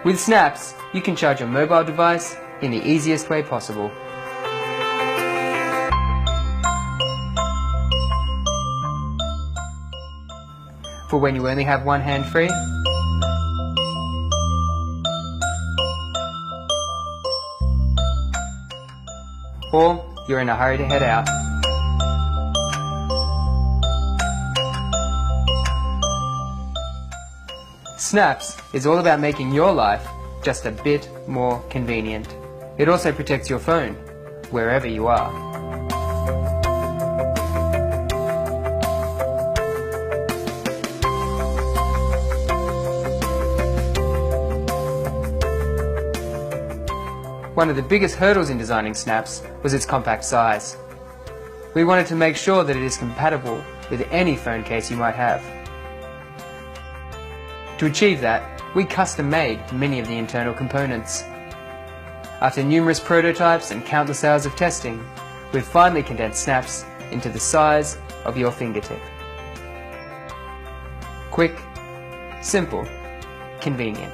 With snaps, you can charge your mobile device in the easiest way possible. For when you only have one hand free, or you're in a hurry to head out. Snaps is all about making your life just a bit more convenient. It also protects your phone, wherever you are. One of the biggest hurdles in designing snaps was its compact size. We wanted to make sure that it is compatible with any phone case you might have. To achieve that, we custom-made many of the internal components. After numerous prototypes and countless hours of testing, we've finally condensed snaps into the size of your fingertip. Quick, simple, convenient.